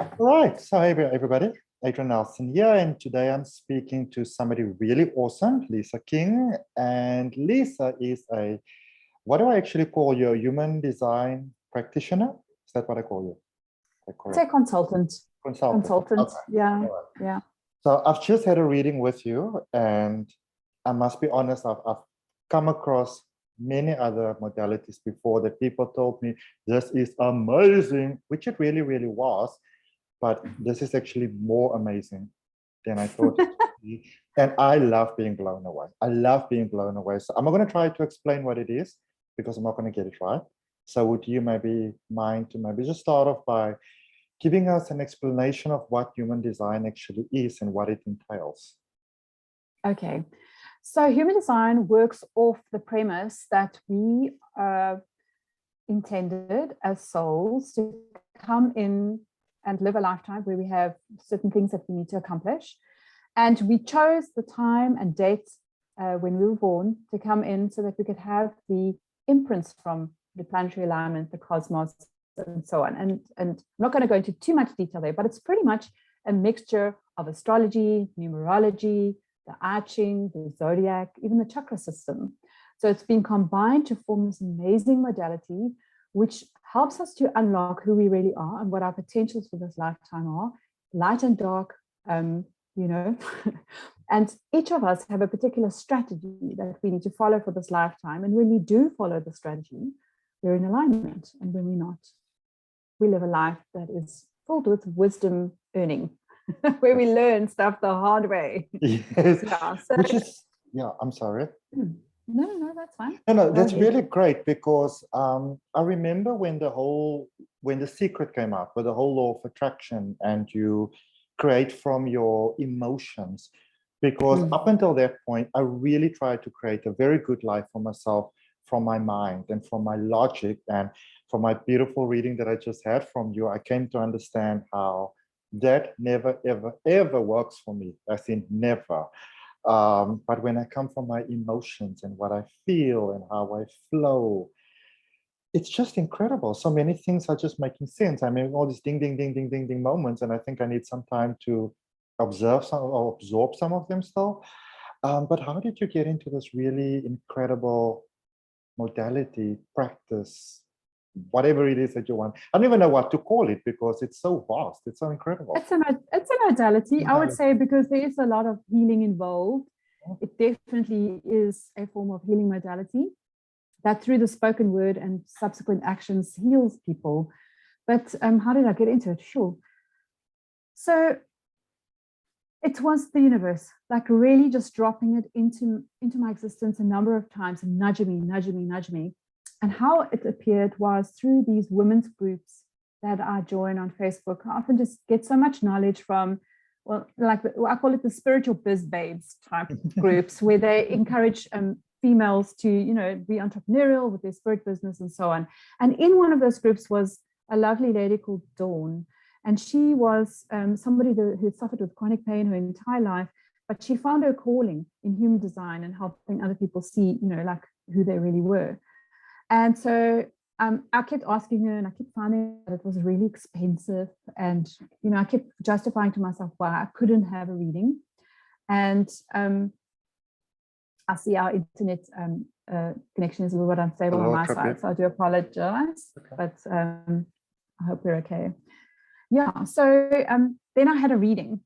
All right, so hey everybody, Adrian Nelson here, and today I'm speaking to somebody really awesome, Liza King. And Liza is what do I actually call you? A human design practitioner? Is that what I call you? Say consultant. Consultant. Okay. Yeah, Right. yeah. So I've just had a reading with you, and I must be honest, I've come across many other modalities before that people told me, this is amazing, which it really, really was. But this is actually more amazing than I thought it would be. And I love being blown away. I love being blown away. So I'm not going to try to explain what it is because I'm not going to get it right. So would you maybe mind to maybe just start off by giving us an explanation of what human design actually is and what it entails? Okay. So human design works off the premise that we are intended as souls to come in and live a lifetime where we have certain things that we need to accomplish. And we chose the time and date when we were born to come in so that we could have the imprints from the planetary alignment, the cosmos, and so on. And I'm not going to go into too much detail there, but it's pretty much a mixture of astrology, numerology, the I Ching, the zodiac, even the chakra system. So it's been combined to form this amazing modality, which helps us to unlock who we really are and what our potentials for this lifetime are, light and dark, and each of us have a particular strategy that we need to follow for this lifetime. And when we do follow the strategy, we're in alignment. And when we're not, we live a life that is filled with wisdom earning, where we learn stuff the hard way. Yes. Yeah, so, Which is, yeah, I'm sorry. No, that's fine. No, that's really great because I remember when the secret came out with the whole law of attraction and you create from your emotions, because up until that point, I really tried to create a very good life for myself from my mind and from my logic, and from my beautiful reading that I just had from you, I came to understand how that never, ever, ever works for me. I think never. But when I come from my emotions and what I feel and how I flow, it's just incredible. So many things are just making sense. I mean, all these ding, ding, ding, ding, ding, ding moments. And I think I need some time to observe some or absorb some of them still. But how did you get into this really incredible modality, practice, whatever it is that you want? I don't even know what to call it because it's so vast. It's so incredible. It's a modality, I would say, because there is a lot of healing involved. It definitely is a form of healing modality that through the spoken word and subsequent actions heals people. But how did I get into it? Sure. So it was the universe, like really just dropping it into my existence a number of times and nudging me. And how it appeared was through these women's groups that I join on Facebook. I often just get so much knowledge from, well, like I call it the spiritual biz babes type groups, where they encourage females to, be entrepreneurial with their spirit business and so on. And in one of those groups was a lovely lady called Dawn. And she was somebody who suffered with chronic pain her entire life, but she found her calling in human design and helping other people see, like who they really were. And so I kept asking her, and I kept finding that it was really expensive. And, I kept justifying to myself why I couldn't have a reading. And I see our internet connection is a little bit unstable on my side, so I do apologize, but I hope we're okay. Yeah, so then I had a reading.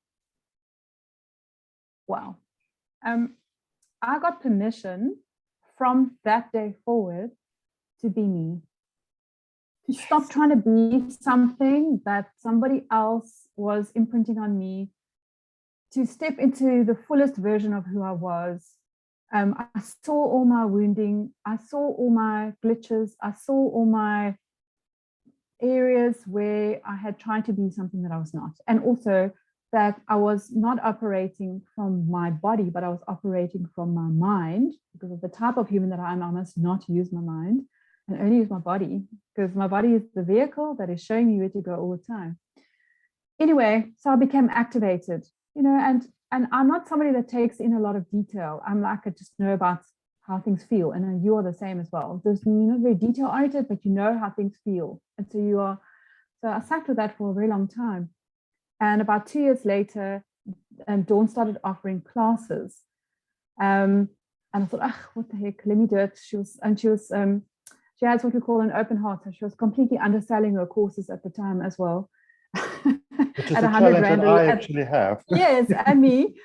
Wow. I got permission from that day forward to be me, to stop trying to be something that somebody else was imprinting on me, to step into the fullest version of who I was. I saw all my wounding, I saw all my glitches, I saw all my areas where I had tried to be something that I was not. And also that I was not operating from my body, but I was operating from my mind, because of the type of human that I am. I must not use my mind and only use my body, because my body is the vehicle that is showing me where to go all the time. Anyway, so I became activated, and I'm not somebody that takes in a lot of detail. I'm like, I just know about how things feel. And you are the same as well. There's, you're not very detail oriented, but you know how things feel. And so I sat with that for a very long time. And about 2 years later, Dawn started offering classes. And I thought, what the heck, let me do it. She has what we call an open heart. So she was completely underselling her courses at the time as well. Which is a challenge that I actually have. Yes, and me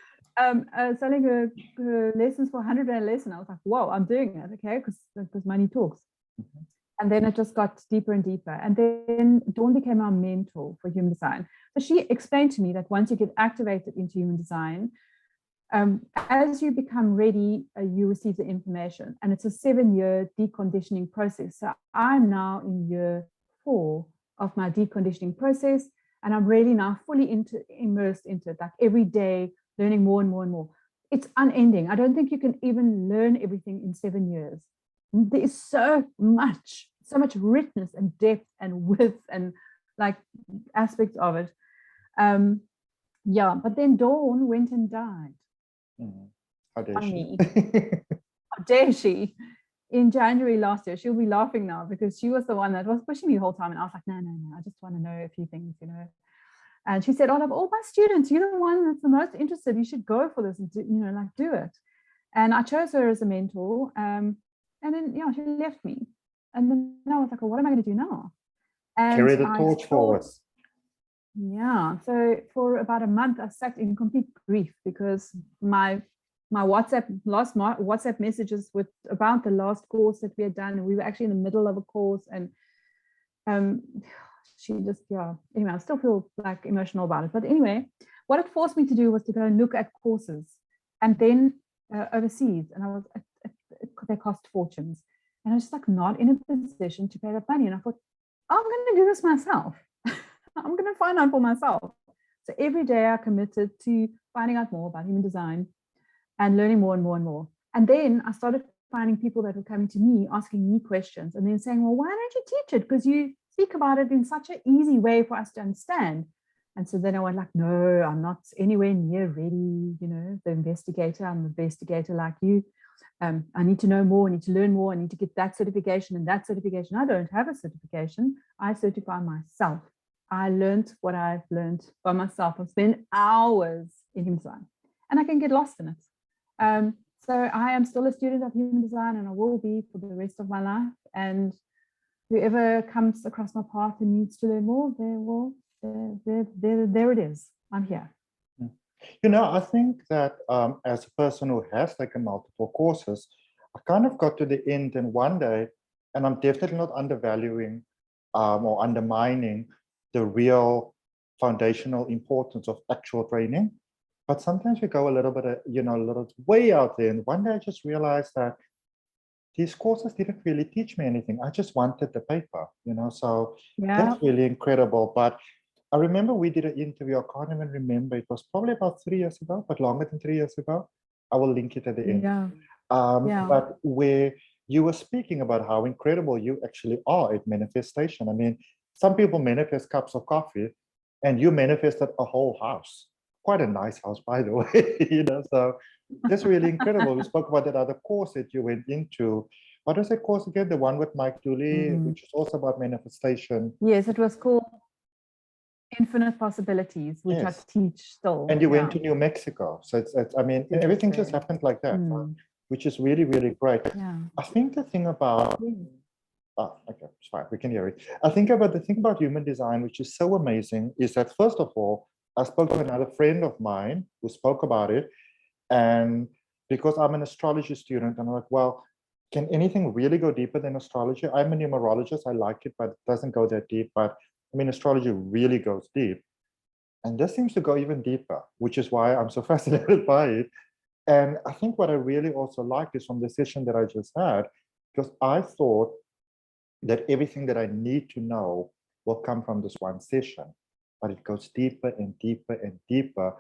selling her lessons for 100 Rand a lesson. I was like, whoa, I'm doing it, okay, because money talks. Mm-hmm. And then it just got deeper and deeper. And then Dawn became our mentor for human design. So she explained to me that once you get activated into human design, as you become ready, you receive the information. And it's a 7-year deconditioning process. So I'm now in year 4 of my deconditioning process. And I'm really now fully immersed into it, like every day, learning more and more and more. It's unending. I don't think you can even learn everything in 7 years. There is so much richness and depth and width and like aspects of it. But then Dawn went and died. How dare she? How dare she? In January last year. She'll be laughing now because she was the one that was pushing me the whole time. And I was like, no, I just want to know a few things, you know. And she said, out of all my students, you're the one that's the most interested. You should go for this and do it. And I chose her as a mentor. And then, she left me. And then I was like, well, what am I going to do now? And carry the torch forward. Yeah. So for about a month, I sat in complete grief because my last WhatsApp messages with about the last course that we had done, and we were actually in the middle of a course, and she just, anyway, I still feel like emotional about it. But anyway, what it forced me to do was to go and look at courses, and then overseas, and they cost fortunes, and I was just like not in a position to pay that money. And I thought, I'm going to do this myself. I'm going to find out for myself. So every day I committed to finding out more about human design and learning more and more and more. And then I started finding people that were coming to me, asking me questions, and then saying, well, why don't you teach it? Because you speak about it in such an easy way for us to understand. And so then I went like, no, I'm not anywhere near ready, the investigator. I'm an investigator like you. I need to know more, I need to learn more, I need to get that certification and that certification. I don't have a certification. I certify myself. I learned what I've learned by myself. I've spent hours in human design and I can get lost in it. So I am still a student of human design, and I will be for the rest of my life. And whoever comes across my path and needs to learn more, there it is. I'm here. I think that as a person who has taken multiple courses, I kind of got to the end and one day, and I'm definitely not undervaluing or undermining the real foundational importance of actual training. But sometimes we go a little bit, a little way out there. And one day I just realized that these courses didn't really teach me anything. I just wanted the paper, so that's really incredible. But I remember we did an interview. I can't even remember. It was probably about 3 years ago, but longer than 3 years ago. I will link it at the end. But where you were speaking about how incredible you actually are at manifestation. I mean, some people manifest cups of coffee, and you manifested a whole house. Quite a nice house, by the way. So that's really incredible. We spoke about that other course that you went into. What was that course again? The one with Mike Dooley, which is also about manifestation. Yes, it was called Infinite Possibilities, which I teach still. And you went to New Mexico. So it's everything just happened like that, which is really, really great. I think the thing about, okay, it's fine, we can hear it. I think about the thing about human design, which is so amazing, is that first of all, I spoke to another friend of mine who spoke about it. And because I'm an astrology student, I'm like, well, can anything really go deeper than astrology? I'm a numerologist. I like it, but it doesn't go that deep. But I mean, astrology really goes deep. And this seems to go even deeper, which is why I'm so fascinated by it. And I think what I really also liked is from the session that I just had, because I thought that everything that I need to know will come from this one session, but it goes deeper and deeper and deeper.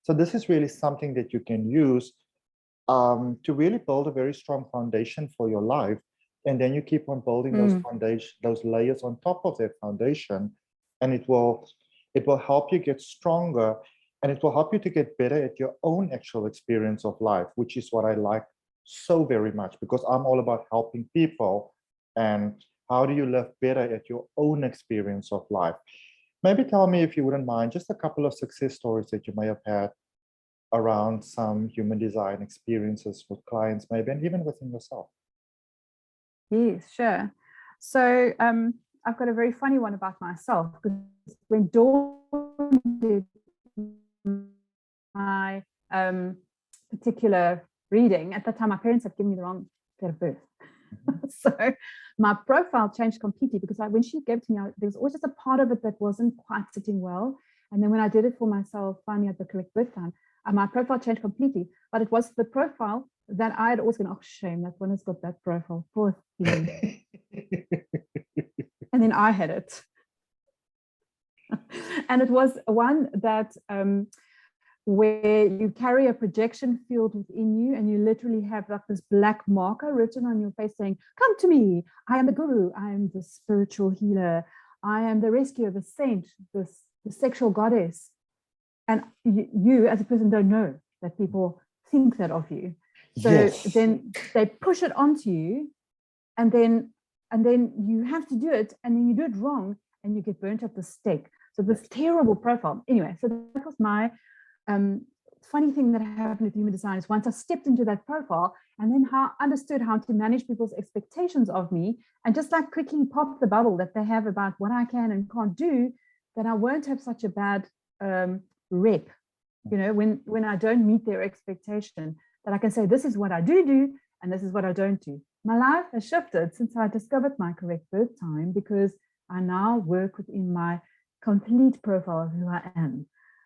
So this is really something that you can use to really build a very strong foundation for your life. And then you keep on building those layers on top of that foundation, and it will help you get stronger, and it will help you to get better at your own actual experience of life, which is what I like so very much, because I'm all about helping people and how do you live better at your own experience of life. Maybe tell me, if you wouldn't mind, just a couple of success stories that you may have had around some human design experiences with clients, maybe, and even within yourself. Yes, sure. So I've got a very funny one about myself, because when Dawn did my particular reading, at that time my parents had given me the wrong date of birth. So my profile changed completely, because when she gave it to me, there was always just a part of it that wasn't quite sitting well. And then when I did it for myself, finally at the correct birth time, my profile changed completely. But it was the profile that I had always been, oh, shame, that one has got that profile. Poor thing. And then I had it. And it was one that where you carry a projection field within you, and you literally have like this black marker written on your face saying, come to me, I am the guru, I am the spiritual healer, I am the rescuer, the saint, the sexual goddess. And you as a person don't know that people think that of you. So yes. Then they push it onto you, and then you have to do it, and then you do it wrong and you get burnt at the stake. So this terrible profile. Anyway, so that was my funny thing that happened with human design. Is once I stepped into that profile, and then understood how to manage people's expectations of me, and just like quickly pop the bubble that they have about what I can and can't do, that I won't have such a bad rep, you know, when I don't meet their expectation, that I can say, this is what I do and this is what I don't do. My life has shifted since I discovered my correct birth time, because I now work within my complete profile of who I am,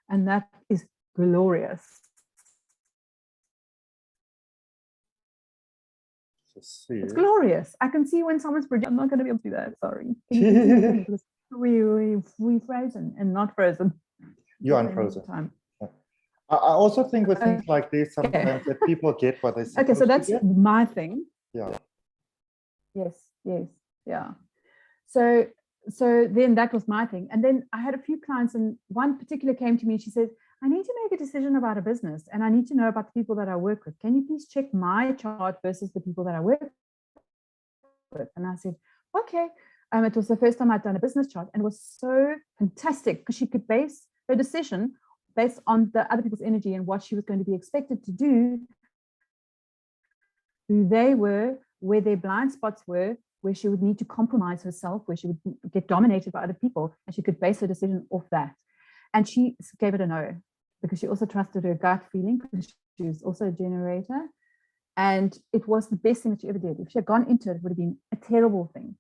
and that is glorious. It's glorious. I can see when someone's projecting. I'm not going to be able to do that. Sorry. We frozen and not frozen. You're unfrozen. Time. I also think with things like this, sometimes that people get what they say. Okay, so that's my thing. Yeah. Yes. Yeah. So then that was my thing. And then I had a few clients, and one particular came to me. She says, I need to make a decision about a business, and I need to know about the people that I work with. Can you please check my chart versus the people that I work with? And I said, okay. It was the first time I'd done a business chart, and it was so fantastic, because she could base her decision based on the other people's energy and what she was going to be expected to do, who they were, where their blind spots were, where she would need to compromise herself, where she would get dominated by other people, and she could base her decision off that. And she gave it a no, because she also trusted her gut feeling, because she was also a generator. And it was the best thing that she ever did. If she had gone into it, it would have been a terrible thing.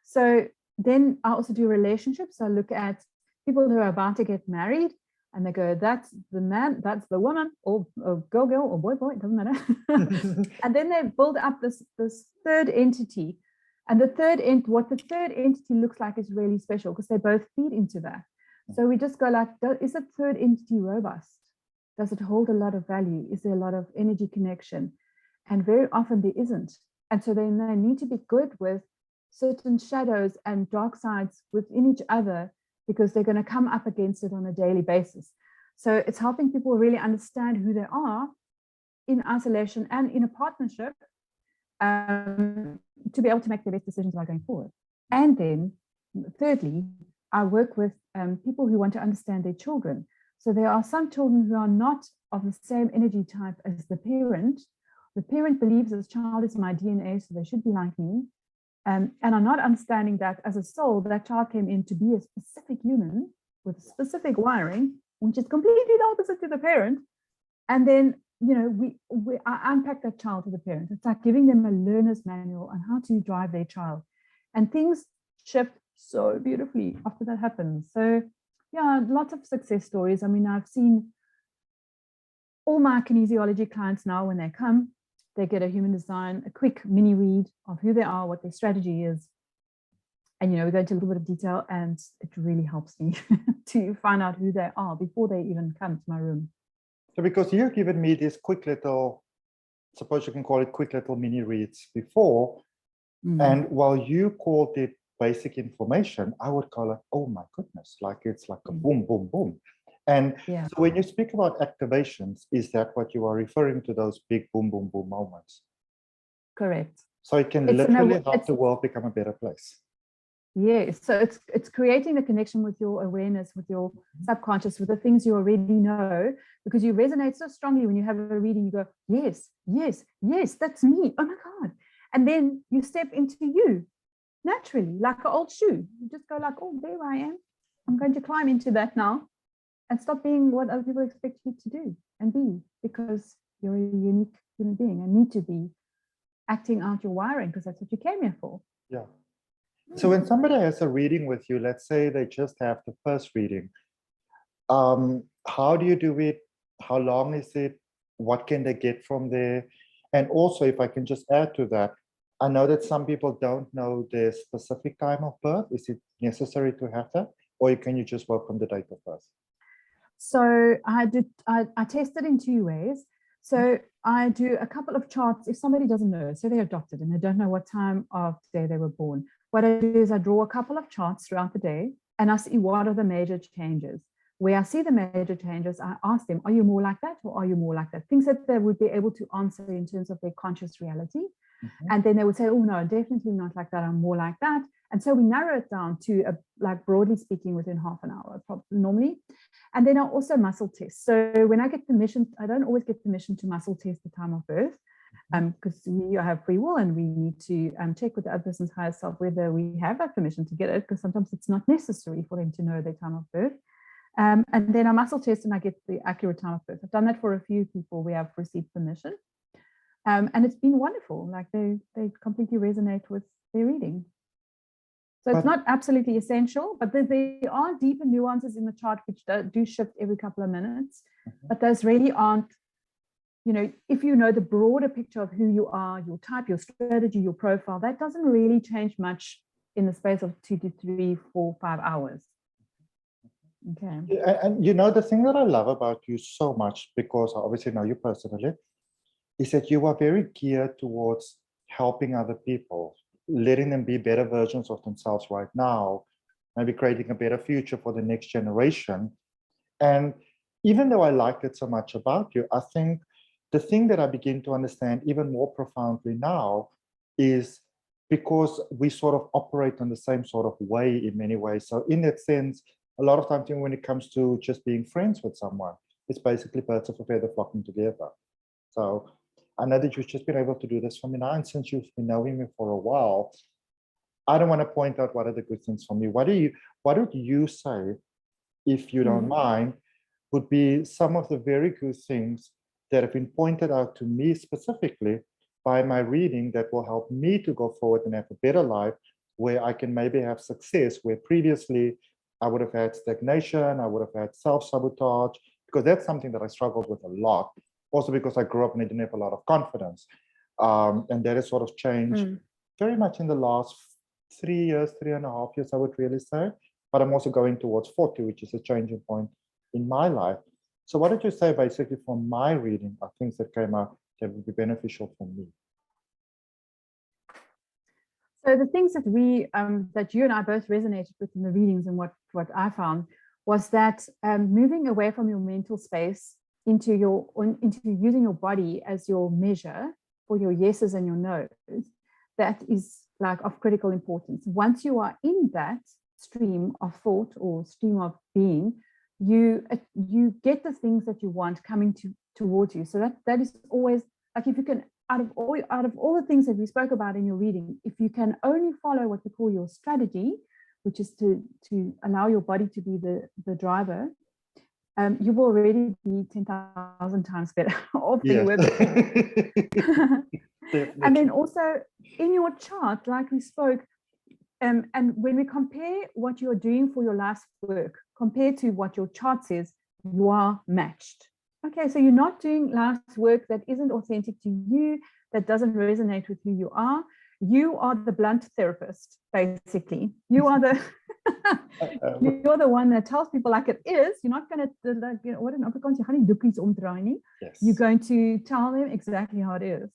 So then I also do relationships. So I look at people who are about to get married, and they go, that's the man, that's the woman, or girl, or boy, it doesn't matter. And then they build up this third entity. And what the third entity looks like is really special, because they both feed into that. So we just go like, is the third entity robust? Does it hold a lot of value? Is there a lot of energy connection? And very often there isn't. And so then they need to be good with certain shadows and dark sides within each other, because they're going to come up against it on a daily basis. So it's helping people really understand who they are in isolation and in a partnership, to be able to make the best decisions about going forward. And then thirdly, I work with people who want to understand their children. So there are some children who are not of the same energy type as the parent. The parent believes this child is my DNA, so they should be like me. And I'm not understanding that as a soul, that child came in to be a specific human with specific wiring, which is completely the opposite to the parent. And then, you know, I unpack that child to the parent. It's like giving them a learner's manual on how to drive their child. And things shift so beautifully after that happens. So yeah, lots of success stories. I mean, I've seen all my kinesiology clients now, when they come, they get a human design, a quick mini read of who they are, what their strategy is. And, you know, we go into a little bit of detail, and it really helps me to find out who they are before they even come to my room. So because you've given me these quick little, suppose you can call it quick little mini reads before, and while you called it basic information, I would call it, oh my goodness, like it's like a boom, boom, boom. And so when you speak about activations, is that what you are referring to, those big boom, boom, boom moments? Correct. So it can literally help the world become a better place. Yes, so it's creating a connection with your awareness, with your subconscious, with the things you already know, because you resonate so strongly when you have a reading. You go, yes, yes, yes, that's me. Oh my God. And then you step into you naturally, like an old shoe. You just go like, oh, there I am. I'm going to climb into that now and stop being what other people expect you to do and be, because you're a unique human being and need to be acting out your wiring, because that's what you came here for. Yeah. So when somebody has a reading with you, let's say they just have the first reading, how do you do it? How long is it? What can they get from there? And also, if I can just add to that, I know that some people don't know the specific time of birth. Is it necessary to have that? Or can you just work from the date of birth? So I tested in 2 ways. So I do a couple of charts. If somebody doesn't know, so they're adopted and they don't know what time of day they were born, what I do is I draw a couple of charts throughout the day and I see what are the major changes. Where I see the major changes, I ask them, are you more like that or are you more like that? Things that they would be able to answer in terms of their conscious reality. And then they would say, oh no, definitely not like that, I'm more like that. And so we narrow it down to like broadly speaking within half an hour normally. And then I also muscle test. So when I get permission, I don't always get permission to muscle test the time of birth, because we have free will and we need to check with the other person's higher self whether we have that permission to get it, because sometimes it's not necessary for them to know their time of birth. And then I muscle test and I get the accurate time of birth. I've done that for a few people. We have received permission. And it's been wonderful. Like they completely resonate with their reading. So it's not absolutely essential, but there are deeper nuances in the chart which do shift every couple of minutes. But those really aren't, you know, if you know the broader picture of who you are, your type, your strategy, your profile, that doesn't really change much in the space of 2 to 3, 4, 5 hours. Okay. And you know, the thing that I love about you so much, because I obviously know you personally, is that you are very geared towards helping other people, letting them be better versions of themselves right now, maybe creating a better future for the next generation. And even though I liked it so much about you, I think the thing that I begin to understand even more profoundly now is because we sort of operate in the same sort of way in many ways. So in that sense, a lot of times when it comes to just being friends with someone, it's basically birds of a feather flocking together. So I know that you've just been able to do this for me now, and since you've been knowing me for a while, I don't want to point out what are the good things for me. What would you say, if you don't mind, would be some of the very good things that have been pointed out to me specifically by my reading that will help me to go forward and have a better life, where I can maybe have success, where previously I would have had stagnation, I would have had self-sabotage, because that's something that I struggled with a lot. Also because I grew up and I didn't have a lot of confidence. And that has sort of changed very much in the last 3 years, 3.5 years, I would really say. But I'm also going towards 40, which is a changing point in my life. So what did you say basically from my reading are things that came out that would be beneficial for me? So the things that that you and I both resonated with in the readings, and what I found was that moving away from your mental space into using your body as your measure for your yeses and your nos, that is like of critical importance. Once you are in that stream of thought or stream of being, you get the things that you want coming towards you. So that is always like, if you can, out of all the things that we spoke about in your reading, if you can only follow what we call your strategy, which is to allow your body to be the driver, you will already be 10,000 times better off than you were before. And then also in your chart, like we spoke, and when we compare what you're doing for your life's work compared to what your chart says, you are matched. Okay, so you're not doing life's work that isn't authentic to you, that doesn't resonate with who you are. You are the blunt therapist, basically. You are the you're the one that tells people like it is. You're not going to, like, you know, what in Afrikaans, jy gaan nie doekies omdraai nie. Yes. You're going to tell them exactly how it is.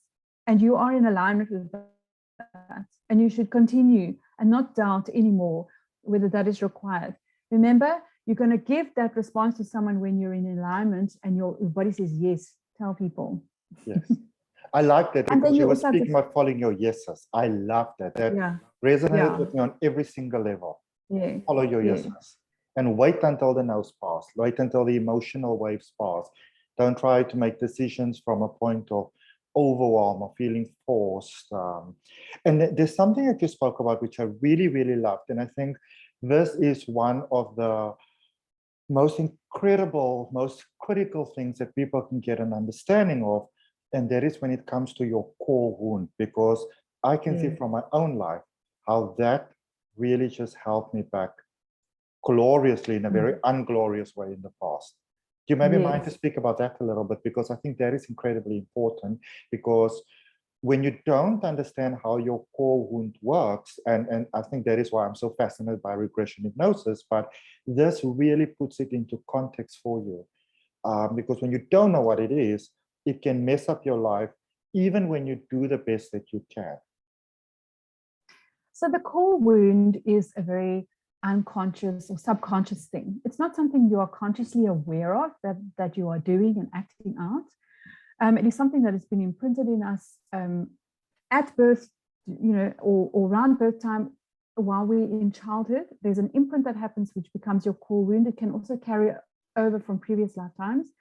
And you are in alignment with that. And you should continue and not doubt anymore whether that is required. Remember, you're going to give that response to someone when you're in alignment and your body says yes. Tell people. Yes. I like that, because you were speaking about following your yeses. I love that. resonated with me on every single level. Yeah. Follow your Yeah. yeses and wait until the no's pass. Wait until the emotional waves pass. Don't try to make decisions from a point of overwhelm or feeling forced. And there's something that you spoke about, which I really, really loved. And I think this is one of the most incredible, most critical things that people can get an understanding of. And that is when it comes to your core wound, because I can see from my own life how that really just helped me back gloriously in a very unglorious way in the past. Do you maybe mind to speak about that a little bit? Because I think that is incredibly important, because when you don't understand how your core wound works, and I think that is why I'm so fascinated by regression hypnosis, but this really puts it into context for you. Because when you don't know what it is, it can mess up your life, even when you do the best that you can. So the core wound is a very unconscious or subconscious thing. It's not something you are consciously aware of that you are doing and acting out. It is something that has been imprinted in us at birth, or around birth time, while we're in childhood. There's an imprint that happens which becomes your core wound. It can also carry over from previous lifetimes.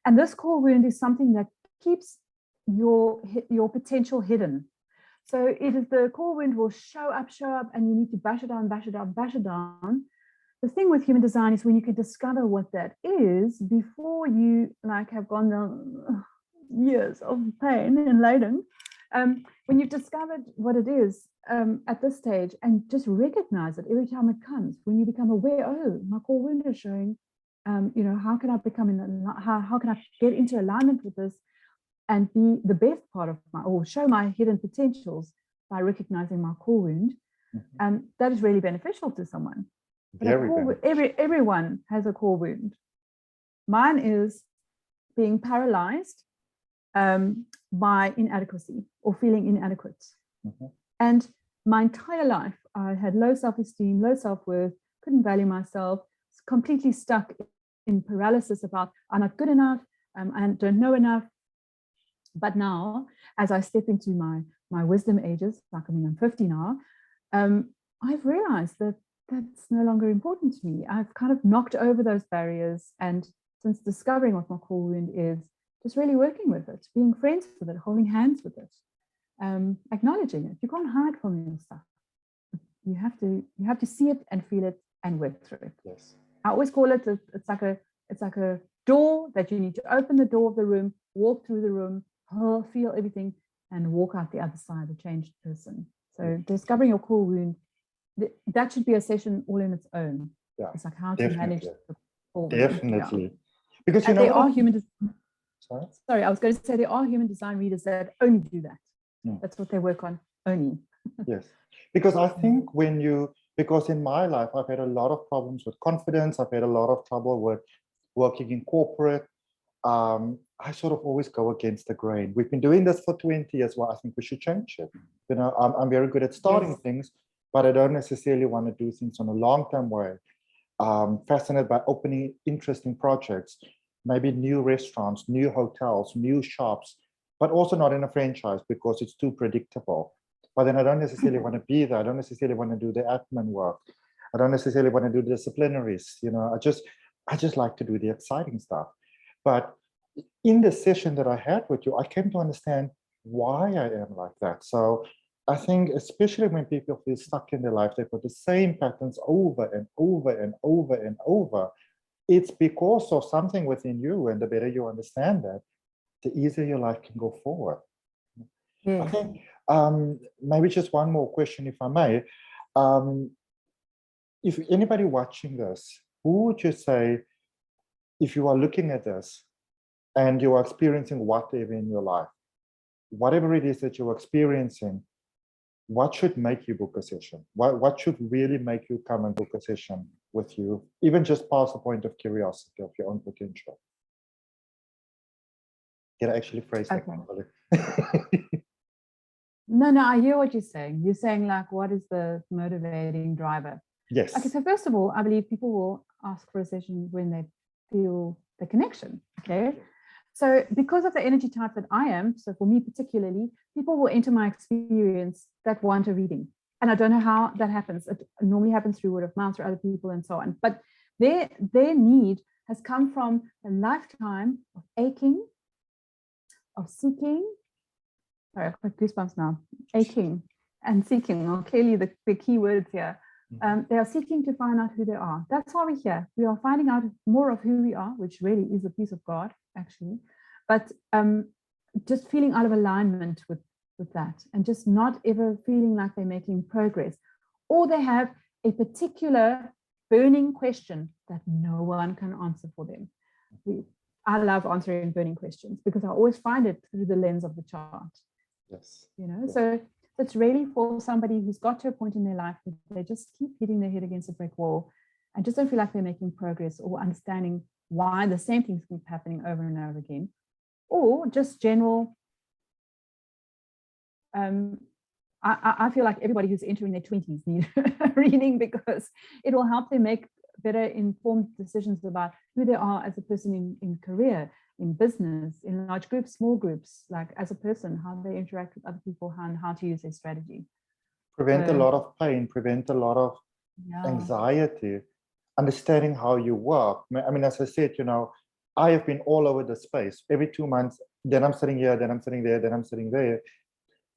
And this core wound is something that keeps your potential hidden. So it is the core wound will show up, and you need to bash it down. The thing with human design is when you can discover what that is before you have gone down years of pain and laden, when you've discovered what it is at this stage, and just recognize it every time it comes, when you become aware, oh, my core wound is showing, how can I how can I get into alignment with this and be the best part of or show my hidden potentials by recognizing my core wound. That is really beneficial to someone. Everyone has a core wound. Mine is being paralyzed by inadequacy or feeling inadequate. And my entire life, I had low self-esteem, low self-worth, couldn't value myself, completely stuck in paralysis about I'm not good enough, I don't know enough. But now, as I step into my wisdom ages, I'm 50 now, I've realized that that's no longer important to me. I've kind of knocked over those barriers. And since discovering what my core wound is, just really working with it, being friends with it, holding hands with it, acknowledging it. You can't hide from your stuff. You have to see it and feel it and work through it. Yes. I always call it, it's like a door that you need to open the door of the room, walk through the room, feel everything, and walk out the other side a changed person. So discovering your core wound, that should be a session all in its own. Yeah, it's like how to manage the core wound. Definitely. Yeah. Because there are human I was going to say there are human design readers that only do that. That's what they work on only. Yes, because I think because in my life I've had a lot of problems with confidence. I've had a lot of trouble with working in corporate. I sort of always go against the grain. We've been doing this for 20 years. Well, I think we should change it. I'm very good at starting things, but I don't necessarily want to do things on a long-term way. Fascinated by opening interesting projects, maybe new restaurants, new hotels, new shops, but also not in a franchise because it's too predictable. But then I don't necessarily want to be there. I don't necessarily want to do the admin work. I don't necessarily want to do the disciplinaries. I just like to do the exciting stuff. But in the session that I had with you, I came to understand why I am like that. So I think especially when people feel stuck in their life, they put the same patterns over and over and over and over. It's because of something within you, and the better you understand that, the easier your life can go forward. I think maybe just one more question, if I may. If anybody watching this, who would you say, if you are looking at this and you are experiencing whatever in your life, whatever it is that you're experiencing, what should make you book a session? What should really make you come and book a session with you, even just past the point of curiosity of your own potential? Did I actually phrase that properly? No, I hear what you're saying. You're saying what is the motivating driver? Yes. Okay, so first of all, I believe people will ask for a session when they feel the connection, okay? So because of the energy type that I am, so for me particularly, people will enter my experience that want a reading. And I don't know how that happens. It normally happens through word of mouth or other people and so on. But their need has come from a lifetime of aching, of seeking. Sorry, I've got goosebumps now. Aching and seeking are clearly the key words here. They are seeking to find out who they are. That's why we're here. We are finding out more of who we are, which really is a piece of God, actually. But just feeling out of alignment with that, and just not ever feeling like they're making progress, or they have a particular burning question that no one can answer for them. I love answering burning questions because I always find it through the lens of the chart. Yes. So it's really for somebody who's got to a point in their life that they just keep hitting their head against a brick wall and just don't feel like they're making progress or understanding why the same things keep happening over and over again, or just general. I feel like everybody who's entering their 20s need reading, because it will help them make better informed decisions about who they are as a person in career, in business, in large groups, small groups, like as a person, how they interact with other people, and how to use their strategy. Prevent a lot of pain, prevent a lot of Yeah. anxiety, understanding how you work. I mean, as I said, I have been all over the space. Every 2 months, then I'm sitting here, then I'm sitting there, then I'm sitting there.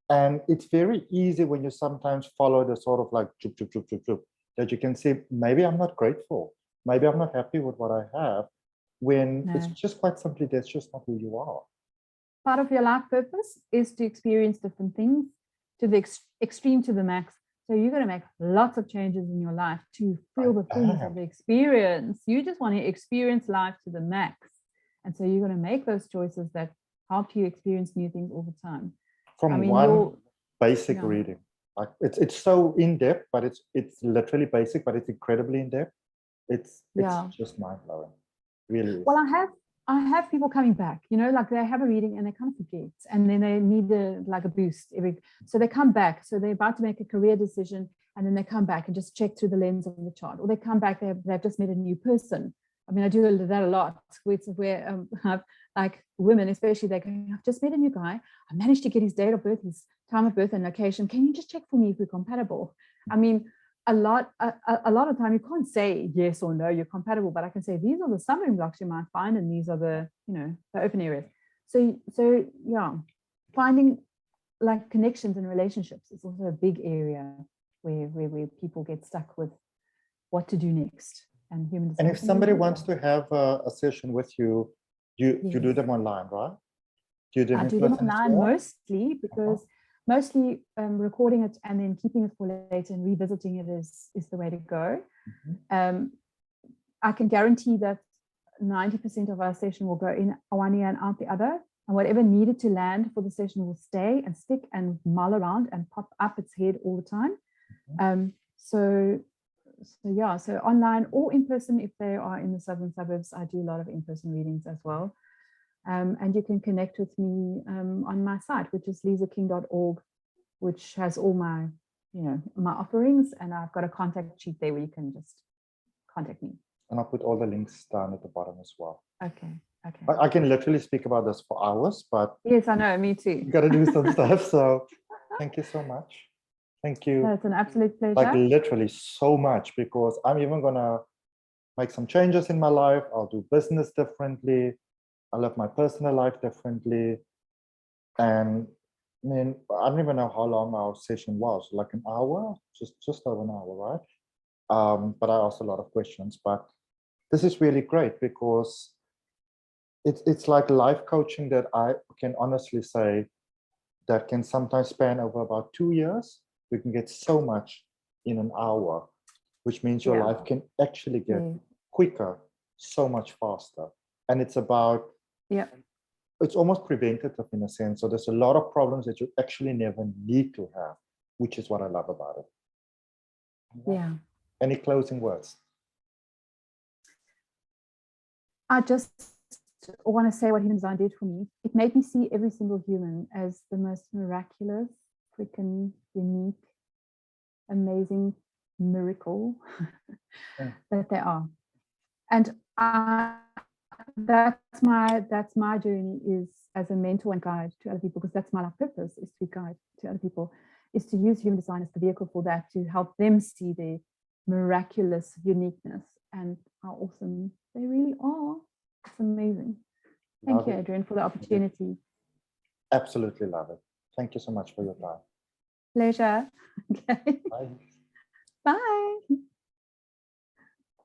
And it's very easy when you sometimes follow the sort of like chup, chup, chup, chup, chup, that you can say, maybe I'm not grateful. Maybe I'm not happy with what I have, when it's just quite simply, that's just not who you are. Part of your life purpose is to experience different things to the extreme to the max. So you're going to make lots of changes in your life to feel the things of the experience. You just want to experience life to the max. And so you're going to make those choices that help you experience new things all the time. From one basic reading. Like it's so in-depth, but it's literally basic, but it's incredibly in-depth. It's just mind-blowing. Really is. Well, I have people coming back, like they have a reading and they kind of forget, and then they need a boost so they come back. So they're about to make a career decision, and then they come back and just check through the lens of the chart, or they come back, they've just met a new person. I mean, I do that a lot, where like women, especially, they go, I've just met a new guy. I managed to get his date of birth, his time of birth and location. Can you just check for me if we're compatible? I mean, a lot of time you can't say yes or no, you're compatible, but I can say these are the stumbling blocks you might find, and these are the, the open areas. So yeah, finding like connections and relationships is also a big area where people get stuck with what to do next. And human design. And if somebody wants to have a session with you, you do them online, right? I do them online mostly, because mostly recording it and then keeping it for later and revisiting it is the way to go. I can guarantee that 90% of our session will go in one ear and out the other, and whatever needed to land for the session will stay and stick and mull around and pop up its head all the time. So online or in person, if they are in the southern suburbs, I do a lot of in-person readings as well. And you can connect with me on my site, which is lizaking.org, which has all my, my offerings, and I've got a contact sheet there where you can just contact me. And I'll put all the links down at the bottom as well. Okay. I can literally speak about this for hours, but yes, I know, me too. You got to do some stuff. So thank you so much. Thank you. It's an absolute pleasure. Like literally so much, because I'm even gonna make some changes in my life. I'll do business differently. I live my personal life differently. And I mean, I don't even know how long our session was, like an hour, just over an hour, right? But I asked a lot of questions, but this is really great, because it's like life coaching that I can honestly say that can sometimes span over about 2 years. We can get so much in an hour, which means your life can actually get quicker, so much faster. And it's about, it's almost preventative in a sense. So there's a lot of problems that you actually never need to have, which is what I love about it. Yeah. Any closing words? I just want to say what human design did for me. It made me see every single human as the most miraculous, freaking unique, amazing miracle that they are. And that's my journey, is as a mentor and guide to other people, because that's my life purpose, is to guide to other people. is to use human design as the vehicle for that, to help them see their miraculous uniqueness and how awesome they really are. It's amazing. Thank you, Adrian, for the opportunity. Absolutely love it. Thank you so much for your time. Pleasure. Okay. Bye. Bye.